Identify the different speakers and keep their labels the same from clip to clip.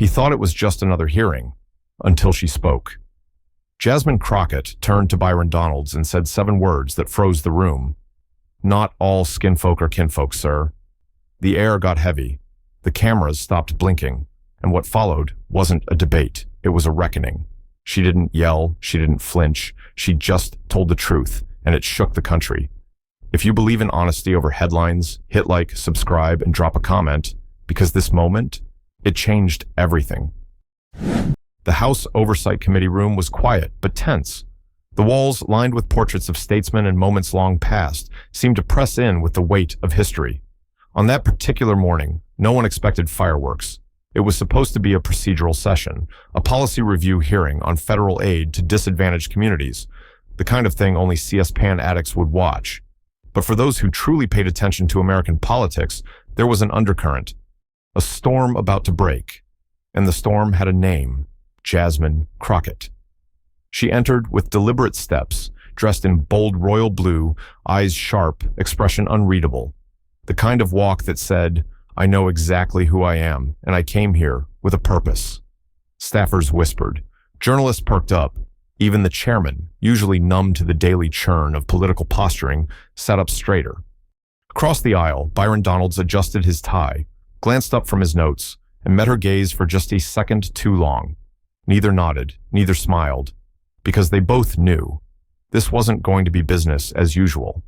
Speaker 1: He thought it was just another hearing, until she spoke. Jasmine Crockett turned to Byron Donalds and said 7 words that froze the room. "Not all skinfolk are kinfolk, sir." The air got heavy. The cameras stopped blinking, and what followed wasn't a debate. It was a reckoning. She didn't yell, she didn't flinch, she just told the truth, and it shook the country. If you believe in honesty over headlines, hit like, subscribe, and drop a comment, because this moment, it changed everything. The House Oversight Committee room was quiet but tense. The walls, lined with portraits of statesmen and moments long past, seemed to press in with the weight of history. On that particular morning, no one expected fireworks. It was supposed to be a procedural session, a policy review hearing on federal aid to disadvantaged communities, the kind of thing only CS-PAN addicts would watch. But for those who truly paid attention to American politics, there was an undercurrent, a storm about to break. And the storm had a name: Jasmine Crockett. She entered with deliberate steps, dressed in bold royal blue, eyes sharp, expression unreadable. The kind of walk that said, "I know exactly who I am, and I came here with a purpose." Staffers whispered. Journalists perked up. Even the chairman, usually numb to the daily churn of political posturing, sat up straighter. Across the aisle, Byron Donalds adjusted his tie, glanced up from his notes, and met her gaze for just a second too long. Neither nodded, neither smiled, because they both knew this wasn't going to be business as usual.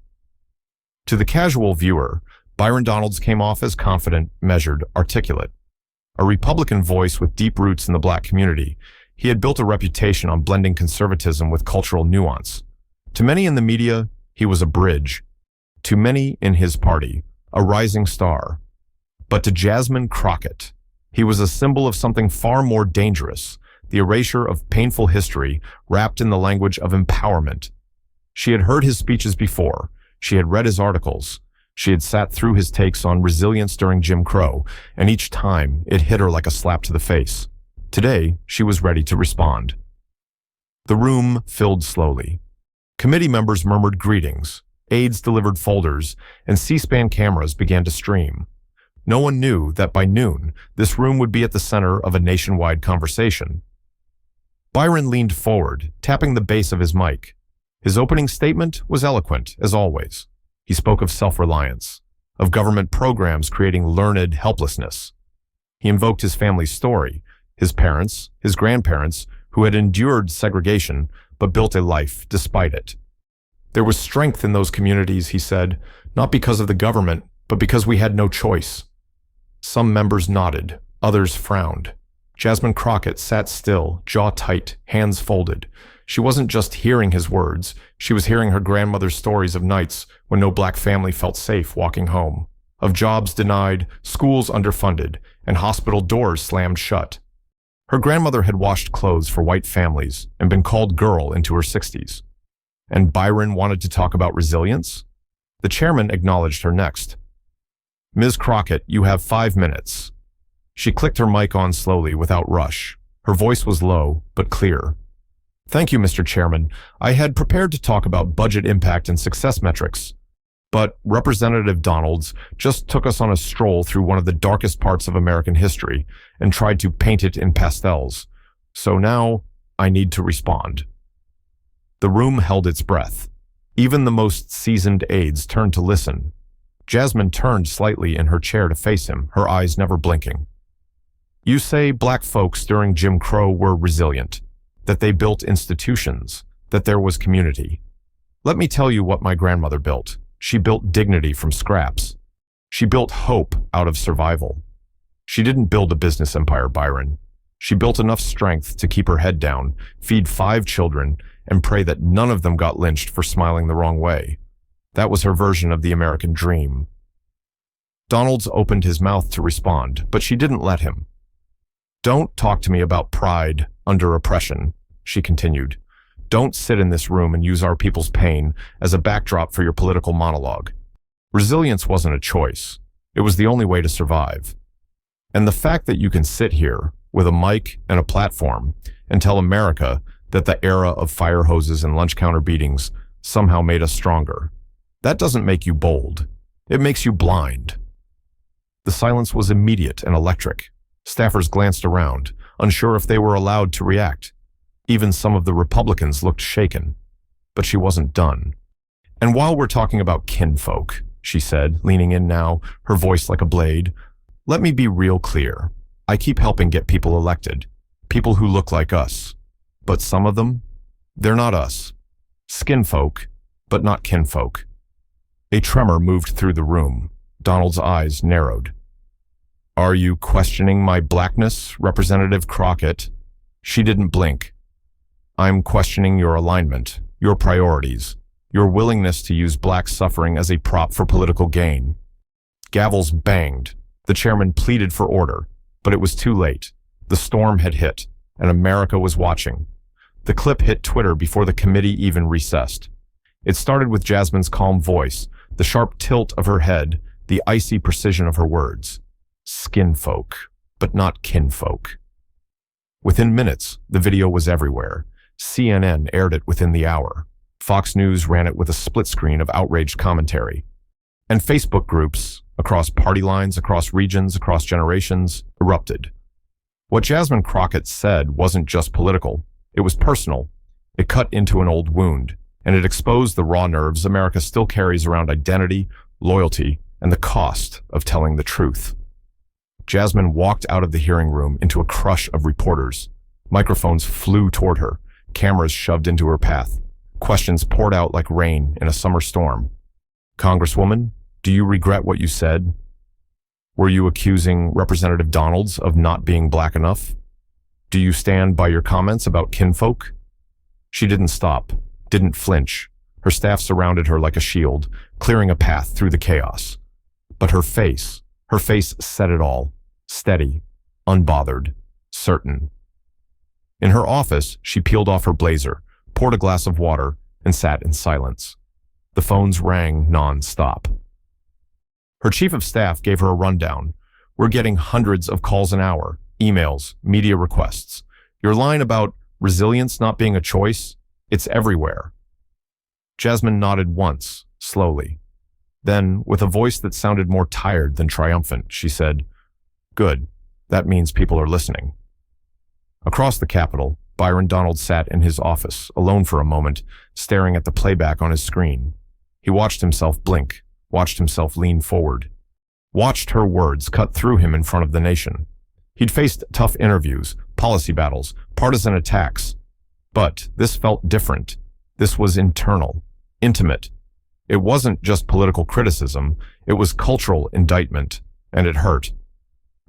Speaker 1: To the casual viewer, Byron Donalds came off as confident, measured, articulate. A Republican voice with deep roots in the black community, he had built a reputation on blending conservatism with cultural nuance. To many in the media, he was a bridge. To many in his party, a rising star. But to Jasmine Crockett, he was a symbol of something far more dangerous, the erasure of painful history wrapped in the language of empowerment. She had heard his speeches before. She had read his articles. She had sat through his takes on resilience during Jim Crow, and each time it hit her like a slap to the face. Today, she was ready to respond. The room filled slowly. Committee members murmured greetings, aides delivered folders, and C-SPAN cameras began to stream. No one knew that by noon, this room would be at the center of a nationwide conversation. Byron leaned forward, tapping the base of his mic. His opening statement was eloquent, as always. He spoke of self-reliance, of government programs creating learned helplessness. He invoked his family's story, his parents, his grandparents, who had endured segregation but built a life despite it. There was strength in those communities, he said, not because of the government, but because we had no choice. Some members nodded, others frowned. Jasmine Crockett sat still, jaw tight, hands folded. She wasn't just hearing his words, she was hearing her grandmother's stories of nights when no black family felt safe walking home, of jobs denied, schools underfunded, and hospital doors slammed shut. Her grandmother had washed clothes for white families and been called girl into her 60s. And Byron wanted to talk about resilience? The chairman acknowledged her next. "Ms. Crockett, you have 5 minutes." She clicked her mic on slowly without rush. Her voice was low, but clear. "Thank you, Mr. Chairman. I had prepared to talk about budget impact and success metrics. But Representative Donalds just took us on a stroll through one of the darkest parts of American history and tried to paint it in pastels. So now I need to respond." The room held its breath. Even the most seasoned aides turned to listen. Jasmine turned slightly in her chair to face him, her eyes never blinking. "You say black folks during Jim Crow were resilient, that they built institutions, that there was community. Let me tell you what my grandmother built. She built dignity from scraps. She built hope out of survival. She didn't build a business empire, Byron. She built enough strength to keep her head down, feed 5 children, and pray that none of them got lynched for smiling the wrong way. That was her version of the American dream." Donalds opened his mouth to respond, but she didn't let him. "Don't talk to me about pride under oppression," she continued. "Don't sit in this room and use our people's pain as a backdrop for your political monologue. Resilience wasn't a choice. It was the only way to survive. And the fact that you can sit here with a mic and a platform and tell America that the era of fire hoses and lunch counter beatings somehow made us stronger, that doesn't make you bold. It makes you blind." The silence was immediate and electric. Staffers glanced around, unsure if they were allowed to react. Even some of the Republicans looked shaken. But she wasn't done. "And while we're talking about kinfolk," she said, leaning in now, her voice like a blade, "let me be real clear. I keep helping get people elected, people who look like us. But some of them, they're not us. Skinfolk, but not kinfolk." A tremor moved through the room. Donald's eyes narrowed. "Are you questioning my blackness, Representative Crockett?" She didn't blink. "I'm questioning your alignment, your priorities, your willingness to use black suffering as a prop for political gain." Gavels banged. The chairman pleaded for order, but it was too late. The storm had hit, and America was watching. The clip hit Twitter before the committee even recessed. It started with Jasmine's calm voice, the sharp tilt of her head, the icy precision of her words. Skinfolk, but not kinfolk. Within minutes, the video was everywhere. CNN aired it within the hour. Fox News ran it with a split screen of outraged commentary. And Facebook groups, across party lines, across regions, across generations, erupted. What Jasmine Crockett said wasn't just political. It was personal. It cut into an old wound, and it exposed the raw nerves America still carries around identity, loyalty, and the cost of telling the truth. Jasmine walked out of the hearing room into a crush of reporters. Microphones flew toward her, cameras shoved into her path. Questions poured out like rain in a summer storm. "Congresswoman, do you regret what you said? Were you accusing Representative Donalds of not being black enough? Do you stand by your comments about kinfolk?" She didn't stop, didn't flinch. Her staff surrounded her like a shield, clearing a path through the chaos. But her face said it all. Steady, unbothered, certain. In her office, she peeled off her blazer, poured a glass of water, and sat in silence. The phones rang non-stop. Her chief of staff gave her a rundown. "We're getting hundreds of calls an hour, emails, media requests. Your line about resilience not being a choice, it's everywhere." Jasmine nodded once, slowly. Then, with a voice that sounded more tired than triumphant, she said, "Good. That means people are listening." Across the Capitol, Byron Donalds sat in his office, alone for a moment, staring at the playback on his screen. He watched himself blink, watched himself lean forward, watched her words cut through him in front of the nation. He'd faced tough interviews, policy battles, partisan attacks. But this felt different. This was internal, intimate. It wasn't just political criticism, it was cultural indictment, and it hurt.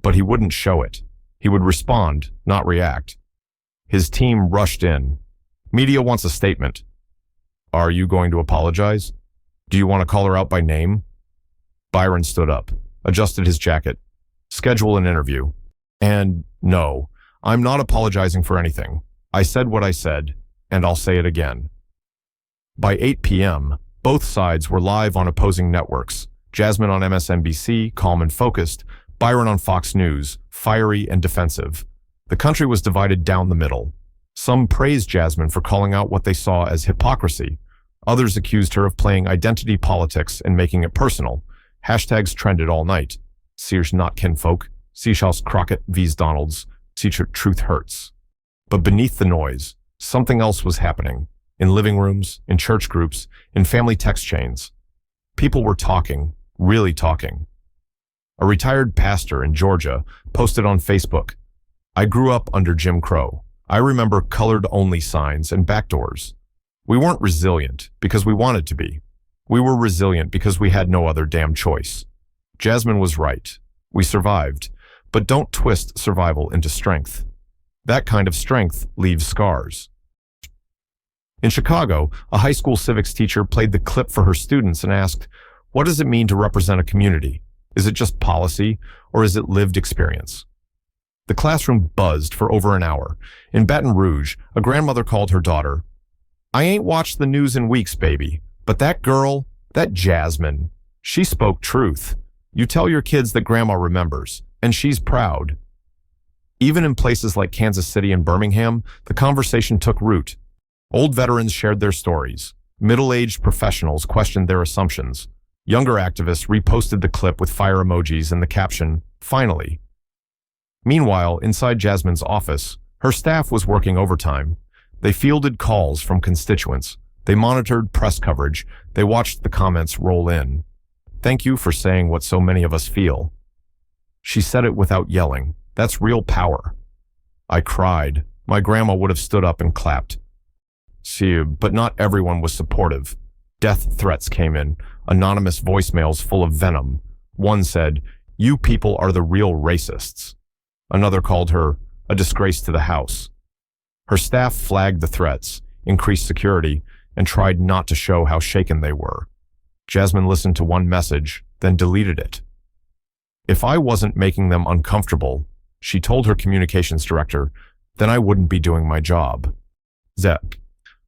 Speaker 1: But he wouldn't show it. He would respond, not react. His team rushed in. "Media wants a statement." "Are you going to apologize? Do you want to call her out by name?" Byron stood up, adjusted his jacket. "Schedule an interview." "And no, I'm not apologizing for anything. I said what I said, and I'll say it again." By 8 p.m., both sides were live on opposing networks. Jasmine on MSNBC, calm and focused. Byron on Fox News, fiery and defensive. The country was divided down the middle. Some praised Jasmine for calling out what they saw as hypocrisy. Others accused her of playing identity politics and making it personal. Hashtags trended all night. "Sears not kinfolk," "Seashell's Crockett vs. Donalds," "Truth hurts." But beneath the noise, something else was happening. In living rooms, in church groups, in family text chains. People were talking, really talking. A retired pastor in Georgia posted on Facebook, "I grew up under Jim Crow. I remember colored-only signs and backdoors. We weren't resilient because we wanted to be. We were resilient because we had no other damn choice." Jasmine was right. We survived, but don't twist survival into strength. That kind of strength leaves scars. In Chicago, a high school civics teacher played the clip for her students and asked, "What does it mean to represent a community? Is it just policy, or is it lived experience?" The classroom buzzed for over an hour. In Baton Rouge, a grandmother called her daughter, "I ain't watched the news in weeks, baby, but that girl, that Jasmine, she spoke truth. You tell your kids that grandma remembers, and she's proud." Even in places like Kansas City and Birmingham, the conversation took root. Old veterans shared their stories. Middle-aged professionals questioned their assumptions. Younger activists reposted the clip with fire emojis and the caption, "Finally." Meanwhile, inside Jasmine's office, her staff was working overtime. They fielded calls from constituents. They monitored press coverage. They watched the comments roll in. "Thank you for saying what so many of us feel." She said it without yelling. That's real power. I cried. My grandma would have stood up and clapped. See, but not everyone was supportive. Death threats came in, anonymous voicemails full of venom. One said, "You people are the real racists." Another called her a disgrace to the house. Her staff flagged the threats, increased security, and tried not to show how shaken they were. Jasmine listened to one message, then deleted it. If I wasn't making them uncomfortable, she told her communications director, then I wouldn't be doing my job. Zep.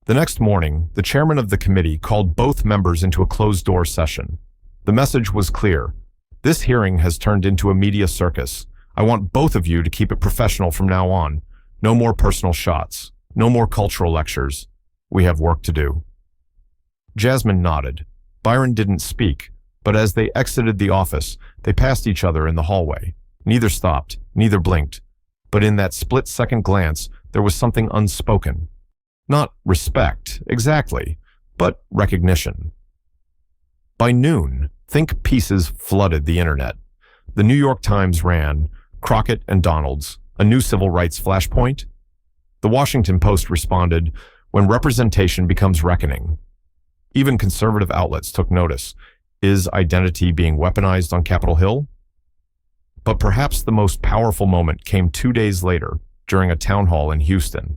Speaker 1: The next morning, the chairman of the committee called both members into a closed-door session. The message was clear. This hearing has turned into a media circus. I want both of you to keep it professional from now on. No more personal shots. No more cultural lectures. We have work to do. Jasmine nodded. Byron didn't speak, but as they exited the office, they passed each other in the hallway. Neither stopped, neither blinked. But in that split-second glance, there was something unspoken. Not respect, exactly, but recognition. By noon, think pieces flooded the internet. The New York Times ran, Crockett and Donalds, a new civil rights flashpoint. The Washington Post responded, when representation becomes reckoning. Even conservative outlets took notice. Is identity being weaponized on Capitol Hill? But perhaps the most powerful moment came 2 days later, during a town hall in Houston.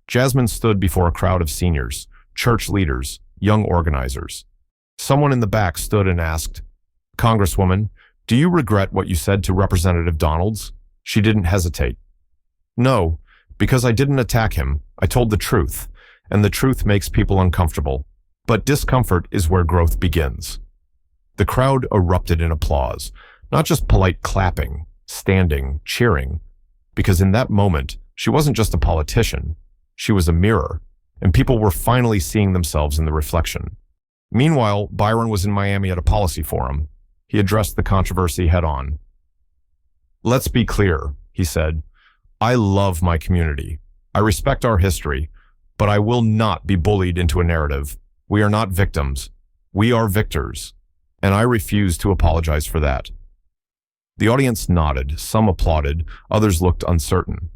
Speaker 1: Jasmine stood before a crowd of seniors, church leaders, young organizers. Someone in the back stood and asked, "Congresswoman, do you regret what you said to Representative Donalds?" She didn't hesitate. "No, because I didn't attack him. I told the truth, and the truth makes people uncomfortable. But discomfort is where growth begins." The crowd erupted in applause, not just polite clapping, standing, cheering, because in that moment, she wasn't just a politician. She was a mirror, and people were finally seeing themselves in the reflection. Meanwhile, Byron was in Miami at a policy forum. He addressed the controversy head-on. "Let's be clear," he said. "I love my community. I respect our history, but I will not be bullied into a narrative. We are not victims. We are victors, and I refuse to apologize for that." The audience nodded, some applauded, others looked uncertain.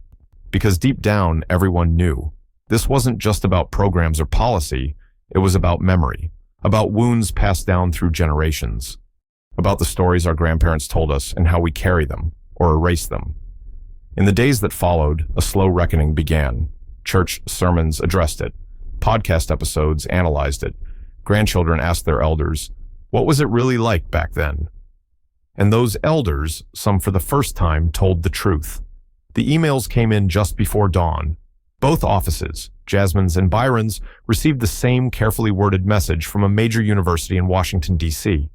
Speaker 1: Because deep down, everyone knew. This wasn't just about programs or policy, it was about memory, about wounds passed down through generations, about the stories our grandparents told us and how we carry them, or erase them. In the days that followed, a slow reckoning began. Church sermons addressed it. Podcast episodes analyzed it. Grandchildren asked their elders, what was it really like back then? And those elders, some for the first time, told the truth. The emails came in just before dawn. Both offices, Jasmine's and Byron's, received the same carefully worded message from a major university in Washington, D.C.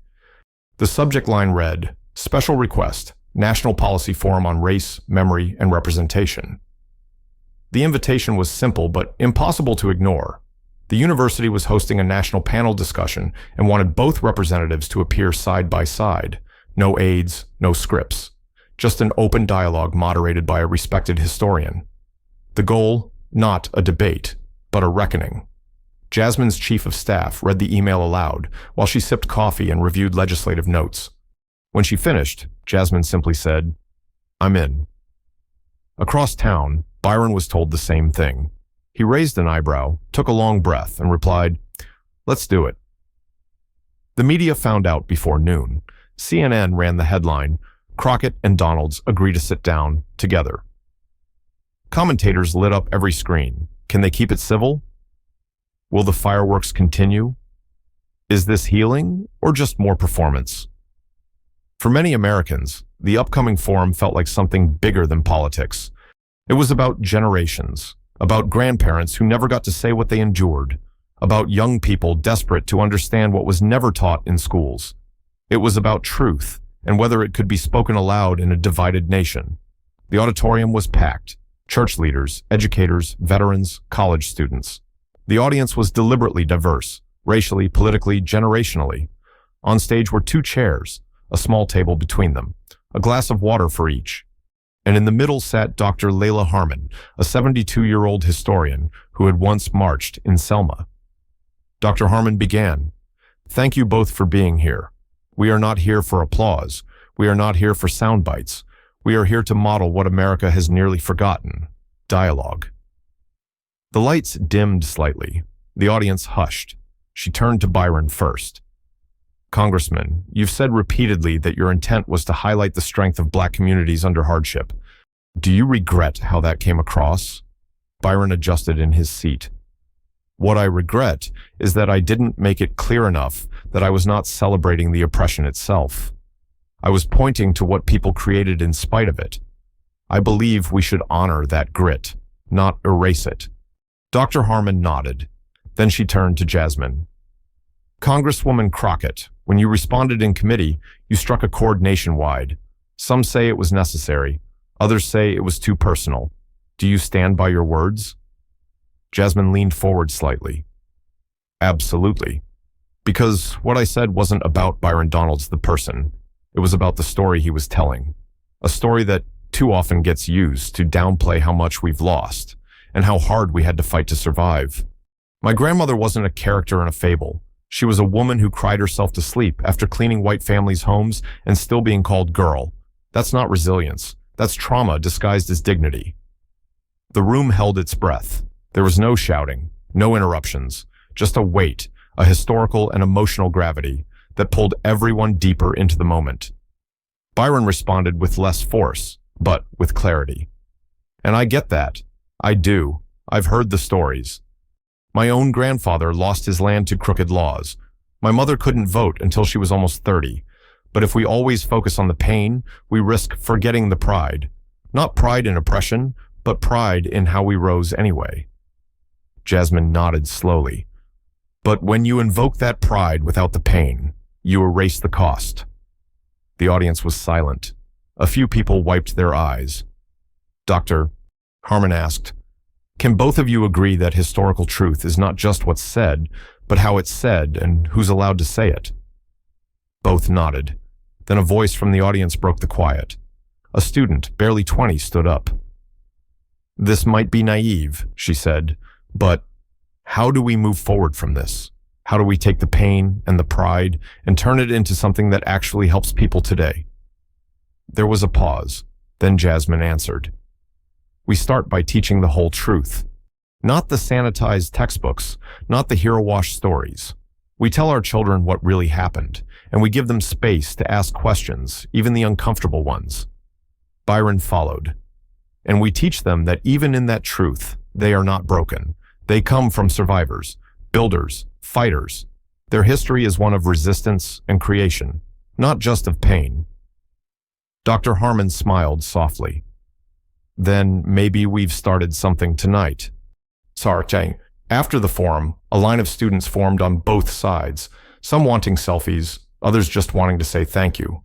Speaker 1: The subject line read, "Special Request, National Policy Forum on Race, Memory, and Representation." The invitation was simple but impossible to ignore. The university was hosting a national panel discussion and wanted both representatives to appear side by side. No aides, no scripts. Just an open dialogue moderated by a respected historian. The goal, not a debate, but a reckoning. Jasmine's chief of staff read the email aloud while she sipped coffee and reviewed legislative notes. When she finished, Jasmine simply said, "I'm in." Across town, Byron was told the same thing. He raised an eyebrow, took a long breath, and replied, "Let's do it." The media found out before noon. CNN ran the headline, "Crockett and Donalds agree to sit down together." Commentators lit up every screen. Can they keep it civil? Will the fireworks continue? Is this healing or just more performance? For many Americans, the upcoming forum felt like something bigger than politics. It was about generations, about grandparents who never got to say what they endured, about young people desperate to understand what was never taught in schools. It was about truth and whether it could be spoken aloud in a divided nation. The auditorium was packed. Church leaders, educators, veterans, college students. The audience was deliberately diverse, racially, politically, generationally. On stage were 2 chairs, a small table between them, a glass of water for each. and in the middle sat Dr. Layla Harmon, a 72-year-old historian who had once marched in Selma. Dr. Harmon began, "Thank you both for being here. We are not here for applause. We are not here for sound bites. We are here to model what America has nearly forgotten: dialogue." The lights dimmed slightly. The audience hushed. She turned to Byron first. "Congressman, you've said repeatedly that your intent was to highlight the strength of Black communities under hardship. Do you regret how that came across?" Byron adjusted in his seat. "What I regret is that I didn't make it clear enough that I was not celebrating the oppression itself. I was pointing to what people created in spite of it. I believe we should honor that grit, not erase it." Dr. Harmon nodded. Then she turned to Jasmine. "Congresswoman Crockett, when you responded in committee, you struck a chord nationwide. Some say it was necessary. Others say it was too personal. Do you stand by your words?" Jasmine leaned forward slightly. "Absolutely. Because what I said wasn't about Byron Donalds the person. It was about the story he was telling. A story that too often gets used to downplay how much we've lost and how hard we had to fight to survive. My grandmother wasn't a character in a fable. She was a woman who cried herself to sleep after cleaning white families' homes and still being called girl. That's not resilience. That's trauma disguised as dignity." The room held its breath. There was no shouting, no interruptions, just a weight, a historical and emotional gravity that pulled everyone deeper into the moment. Byron responded with less force, but with clarity. "And I get that. I do. I've heard the stories. My own grandfather lost his land to crooked laws. My mother couldn't vote until she was almost 30. But if we always focus on the pain, we risk forgetting the pride. Not pride in oppression, but pride in how we rose anyway." Jasmine nodded slowly. "But when you invoke that pride without the pain, you erase the cost." The audience was silent. A few people wiped their eyes. "Dr. Harmon asked, can both of you agree that historical truth is not just what's said, but how it's said and who's allowed to say it?" Both nodded. Then a voice from the audience broke the quiet. A student, barely 20, stood up. "This might be naive," she said, "but how do we move forward from this? How do we take the pain and the pride and turn it into something that actually helps people today?" There was a pause. Then Jasmine answered. "We start by teaching the whole truth. Not the sanitized textbooks, not the hero wash stories. We tell our children what really happened, and we give them space to ask questions, even the uncomfortable ones." Byron followed. "And we teach them that even in that truth, they are not broken. They come from survivors, builders, fighters. Their history is one of resistance and creation, not just of pain." Dr. Harmon smiled softly. "Then maybe we've started something tonight." Sorry. After the forum, a line of students formed on both sides, some wanting selfies, others just wanting to say thank you.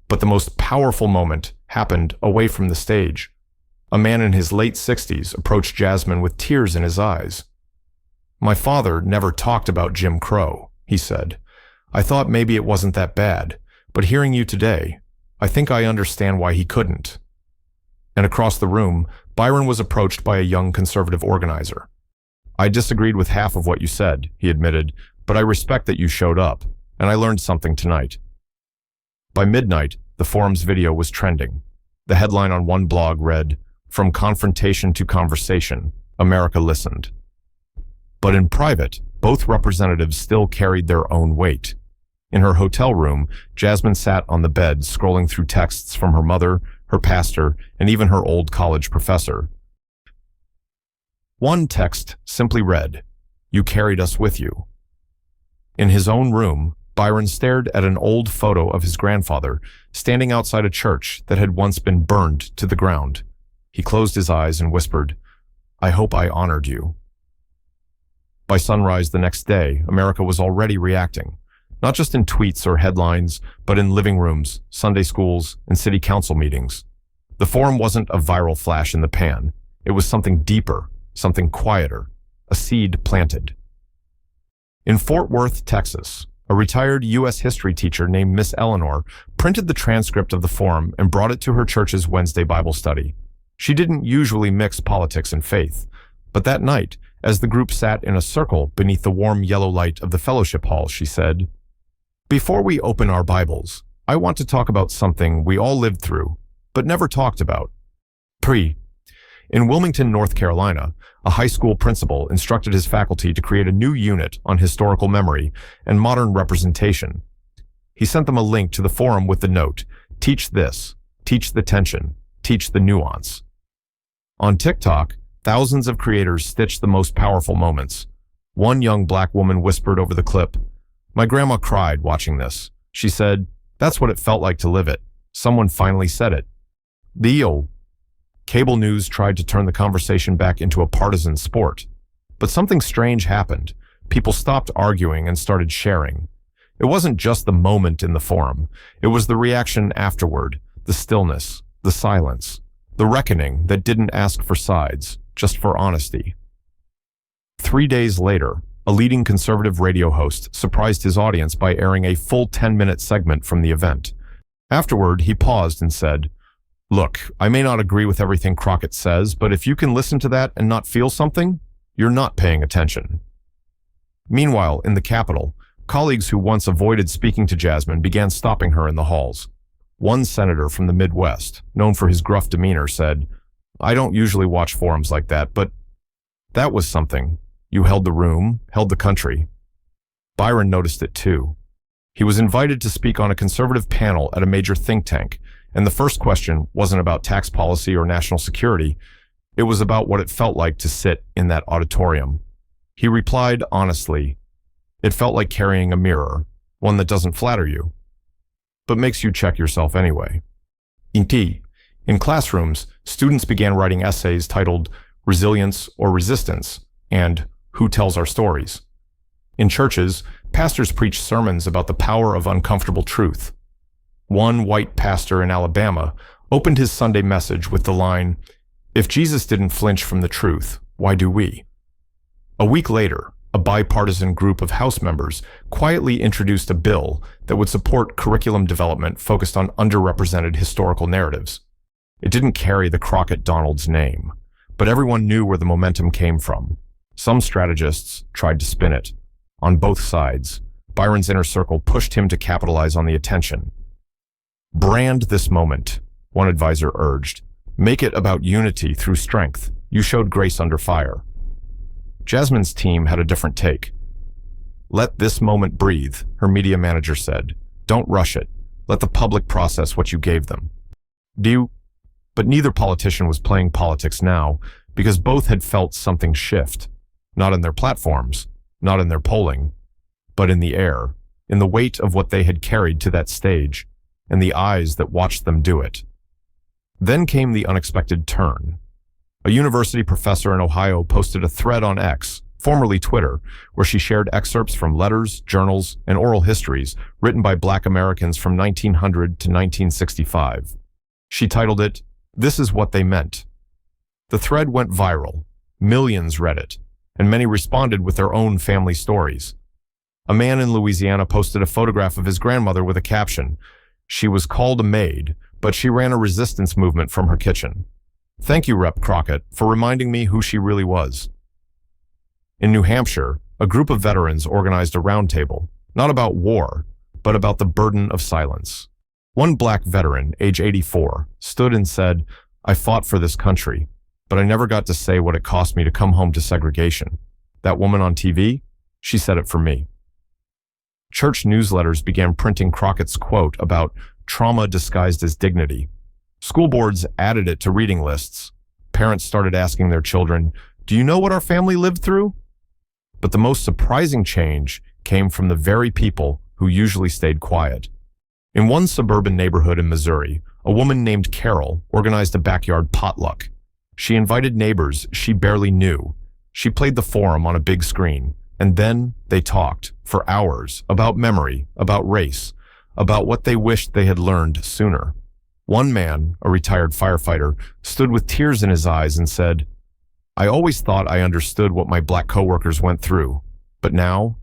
Speaker 1: But the most powerful moment happened away from the stage. A man in his late 60s approached Jasmine with tears in his eyes. "My father never talked about Jim Crow," he said. "I thought maybe it wasn't that bad, but hearing you today, I think I understand why he couldn't." And across the room, Byron was approached by a young conservative organizer. "I disagreed with half of what you said," he admitted, "but I respect that you showed up, and I learned something tonight." By midnight, the forum's video was trending. The headline on one blog read, "From confrontation to conversation, America listened." But in private, both representatives still carried their own weight. In her hotel room, Jasmine sat on the bed scrolling through texts from her mother, her pastor, and even her old college professor. One text simply read, "You carried us with you." In his own room, Byron stared at an old photo of his grandfather standing outside a church that had once been burned to the ground. He closed his eyes and whispered, "I hope I honored you." By sunrise the next day, America was already reacting, not just in tweets or headlines, but in living rooms, Sunday schools, and city council meetings. The forum wasn't a viral flash in the pan. It was something deeper, something quieter, a seed planted. In Fort Worth, Texas, A retired U.S. history teacher named Miss Eleanor printed the transcript of the forum and brought it to her church's Wednesday Bible study. She didn't usually mix politics and faith, but that night, as the group sat in a circle beneath the warm yellow light of the fellowship hall, she said, "Before we open our Bibles, I want to talk about something we all lived through, but never talked about. In Wilmington, North Carolina, a high school principal instructed his faculty to create a new unit on historical memory and modern representation. He sent them a link to the forum with the note, 'Teach this, teach the tension, teach the nuance.' On TikTok, thousands of creators stitched the most powerful moments. One young black woman whispered over the clip, 'My grandma cried watching this. She said, that's what it felt like to live it. Someone finally said it.' Deal." Cable news tried to turn the conversation back into a partisan sport. But something strange happened. People stopped arguing and started sharing. It wasn't just the moment in the forum. It was the reaction afterward, the stillness, the silence, the reckoning that didn't ask for sides, just for honesty. 3 days later, a leading conservative radio host surprised his audience by airing a full 10-minute segment from the event. Afterward, he paused and said, "Look, I may not agree with everything Crockett says, but if you can listen to that and not feel something, you're not paying attention." Meanwhile, in the Capitol, colleagues who once avoided speaking to Jasmine began stopping her in the halls. One senator from the Midwest, known for his gruff demeanor, said, "I don't usually watch forums like that, but that was something. You held the room, held the country." Byron noticed it too. He was invited to speak on a conservative panel at a major think tank, and the first question wasn't about tax policy or national security. It was about what it felt like to sit in that auditorium. He replied honestly, "It felt like carrying a mirror, one that doesn't flatter you, but makes you check yourself anyway." In classrooms, students began writing essays titled "Resilience or Resistance" and "Who Tells Our Stories?" In churches, pastors preached sermons about the power of uncomfortable truth. One white pastor in Alabama opened his Sunday message with the line, "If Jesus didn't flinch from the truth, why do we?" A week later, a bipartisan group of House members quietly introduced a bill that would support curriculum development focused on underrepresented historical narratives. It didn't carry the Crockett-Donalds name, but everyone knew where the momentum came from. Some strategists tried to spin it. On both sides, Byron's inner circle pushed him to capitalize on the attention. "Brand this moment," one advisor urged. "Make it about unity through strength. You showed grace under fire." Jasmine's team had a different take. "Let this moment breathe," her media manager said. "Don't rush it. Let the public process what you gave them." But neither politician was playing politics now, because both had felt something shift. Not in their platforms, not in their polling, but in the air, in the weight of what they had carried to that stage, and the eyes that watched them do it. Then came the unexpected turn. A university professor in Ohio posted a thread on X, formerly Twitter, where she shared excerpts from letters, journals, and oral histories written by Black Americans from 1900 to 1965. She titled it, "This is What They Meant." The thread went viral. Millions read it, and many responded with their own family stories. A man in Louisiana posted a photograph of his grandmother with a caption, "She was called a maid, but she ran a resistance movement from her kitchen. Thank you, Rep. Crockett, for reminding me who she really was." In New Hampshire, a group of veterans organized a roundtable, not about war, but about the burden of silence. One black veteran, age 84, stood and said, "I fought for this country, but I never got to say what it cost me to come home to segregation. That woman on TV, she said it for me." Church newsletters began printing Crockett's quote about trauma disguised as dignity. School boards added it to reading lists. Parents started asking their children, "Do you know what our family lived through?" But the most surprising change came from the very people who usually stayed quiet. In one suburban neighborhood in Missouri, a woman named Carol organized a backyard potluck. She invited neighbors she barely knew. She played the forum on a big screen, and then they talked for hours about memory, about race, about what they wished they had learned sooner. One man, a retired firefighter, stood with tears in his eyes and said, "I always thought I understood what my black coworkers went through, but now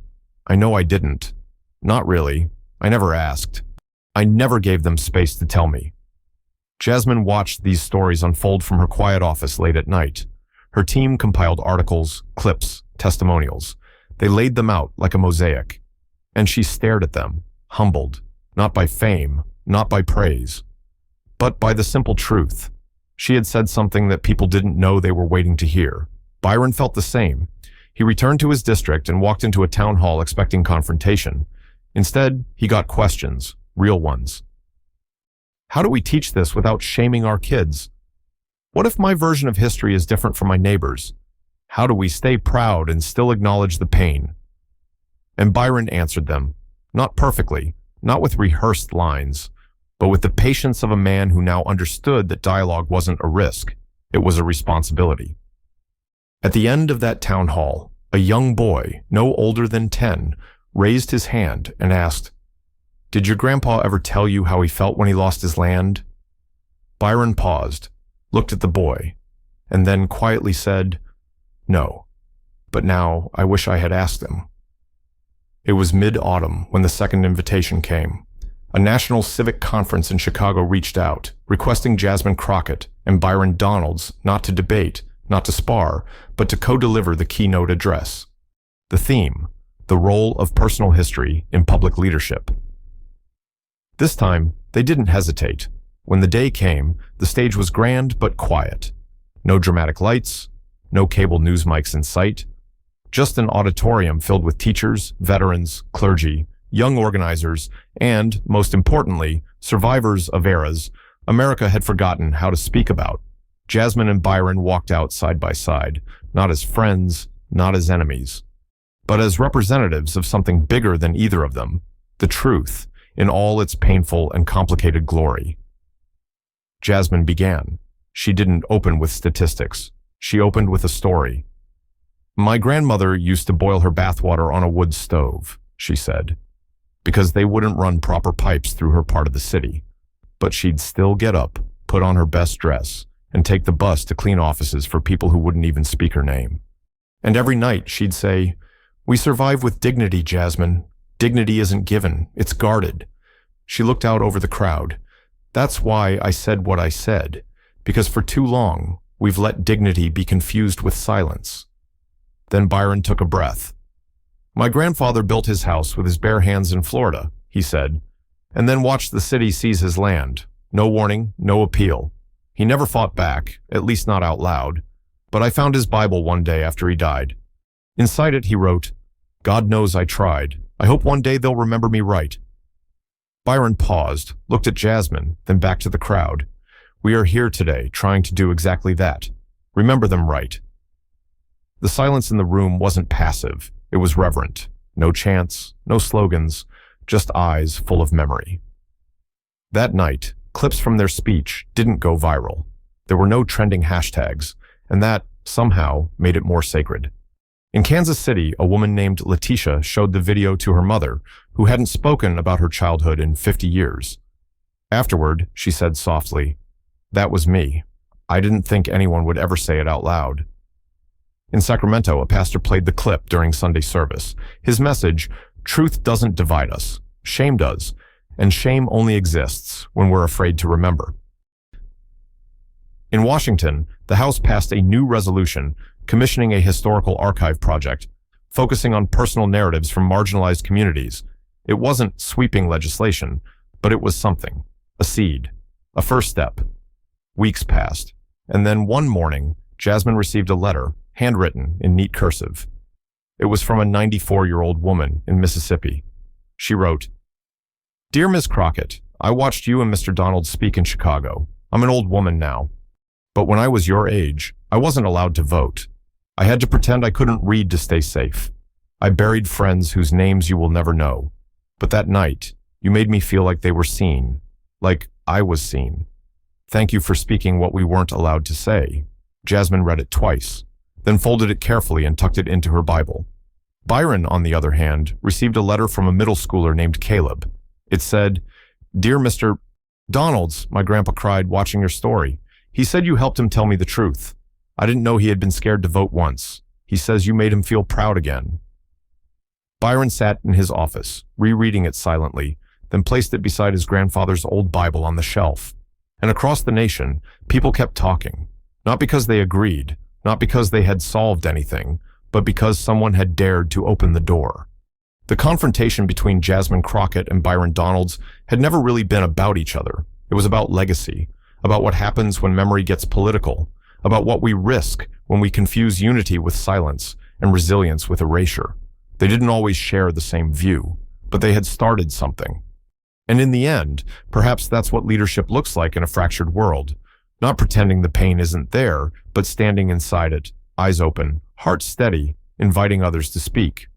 Speaker 1: I know I didn't." Not really. I never asked. I never gave them space to tell me. Jasmine watched these stories unfold from her quiet office late at night. Her team compiled articles, clips, testimonials. They laid them out like a mosaic. And she stared at them, humbled, not by fame, not by praise, but by the simple truth. She had said something that people didn't know they were waiting to hear. Byron felt the same. He returned to his district and walked into a town hall expecting confrontation. Instead, he got questions, real ones. How do we teach this without shaming our kids? What if my version of history is different from my neighbor's? How do we stay proud and still acknowledge the pain? And Byron answered them, not perfectly, not with rehearsed lines, but with the patience of a man who now understood that dialogue wasn't a risk, it was a responsibility. At the end of that town hall, a young boy, no older than 10, raised his hand and asked, "Did your grandpa ever tell you how he felt when he lost his land?" Byron paused, looked at the boy, and then quietly said, "No, but now I wish I had asked him." It was mid-autumn when the second invitation came. A national civic conference in Chicago reached out, requesting Jasmine Crockett and Byron Donalds not to debate, not to spar, but to co-deliver the keynote address. The theme, the role of personal history in public leadership. This time, they didn't hesitate. When the day came, the stage was grand but quiet. No dramatic lights, no cable news mics in sight, just an auditorium filled with teachers, veterans, clergy, young organizers, and, most importantly, survivors of eras America had forgotten how to speak about. Jasmine and Byron walked out side by side, not as friends, not as enemies, but as representatives of something bigger than either of them, the truth, in all its painful and complicated glory. Jasmine began. She didn't open with statistics. She opened with a story. "My grandmother used to boil her bathwater on a wood stove," she said, because they wouldn't run proper pipes through her part of the city. But she'd still get up, put on her best dress, and take the bus to clean offices for people who wouldn't even speak her name. And every night she'd say, "We survive with dignity, Jasmine. Dignity isn't given, it's guarded." She looked out over the crowd. "That's why I said what I said, because for too long, we've let dignity be confused with silence." Then Byron took a breath. "My grandfather built his house with his bare hands in Florida," he said, "and then watched the city seize his land. No warning, no appeal. He never fought back, at least not out loud. But I found his Bible one day after he died. Inside it he wrote, 'God knows I tried. I hope one day they'll remember me right.'" Byron paused, looked at Jasmine, then back to the crowd. "We are here today trying to do exactly that. Remember them right." The silence in the room wasn't passive. It was reverent. No chants, no slogans, just eyes full of memory. That night, clips from their speech didn't go viral. There were no trending hashtags, and that, somehow, made it more sacred. In Kansas City, a woman named Letitia showed the video to her mother, who hadn't spoken about her childhood in 50 years. Afterward, she said softly, "That was me. I didn't think anyone would ever say it out loud." In Sacramento, a pastor played the clip during Sunday service. His message, "Truth doesn't divide us. Shame does. And shame only exists when we're afraid to remember." In Washington, the House passed a new resolution commissioning a historical archive project, focusing on personal narratives from marginalized communities. It wasn't sweeping legislation, but it was something, a seed, a first step. Weeks passed, and then one morning, Jasmine received a letter, handwritten in neat cursive. It was from a 94-year-old woman in Mississippi. She wrote, "Dear Ms. Crockett, I watched you and Mr. Donalds speak in Chicago. I'm an old woman now. But when I was your age, I wasn't allowed to vote. I had to pretend I couldn't read to stay safe. I buried friends whose names you will never know. But that night, you made me feel like they were seen, like I was seen. Thank you for speaking what we weren't allowed to say." Jasmine read it twice, then folded it carefully and tucked it into her Bible. Byron, on the other hand, received a letter from a middle schooler named Caleb. It said, "Dear Mr. Donalds," my grandpa cried watching your story. "He said you helped him tell me the truth. I didn't know he had been scared to vote once. He says you made him feel proud again." Byron sat in his office, rereading it silently, then placed it beside his grandfather's old Bible on the shelf. And across the nation, people kept talking, not because they agreed, not because they had solved anything, but because someone had dared to open the door. The confrontation between Jasmine Crockett and Byron Donalds had never really been about each other. It was about legacy, about what happens when memory gets political, about what we risk when we confuse unity with silence and resilience with erasure. They didn't always share the same view, but they had started something. And in the end, perhaps that's what leadership looks like in a fractured world. Not pretending the pain isn't there, but standing inside it, eyes open, heart steady, inviting others to speak.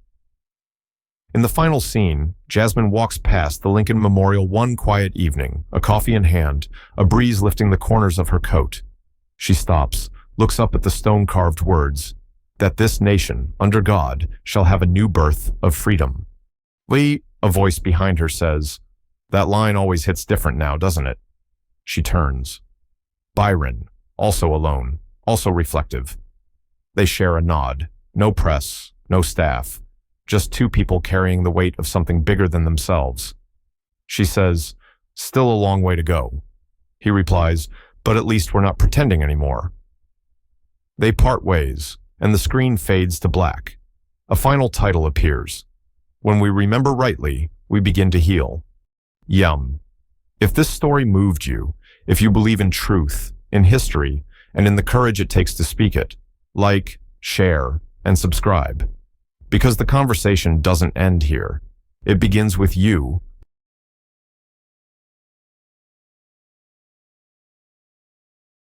Speaker 1: In the final scene, Jasmine walks past the Lincoln Memorial one quiet evening, a coffee in hand, a breeze lifting the corners of her coat. She stops, looks up at the stone-carved words, that this nation, under God, shall have a new birth of freedom. Lee, a voice behind her says, that line always hits different now, doesn't it? She turns. Byron, also alone, also reflective. They share a nod. No press, no staff. Just two people carrying the weight of something bigger than themselves. She says, still a long way to go. He replies, but at least we're not pretending anymore. They part ways, and the screen fades to black. A final title appears. When we remember rightly, we begin to heal. Yum. If this story moved you, if you believe in truth, in history, and in the courage it takes to speak it, like, share, and subscribe. Because the conversation doesn't end here. It begins with you,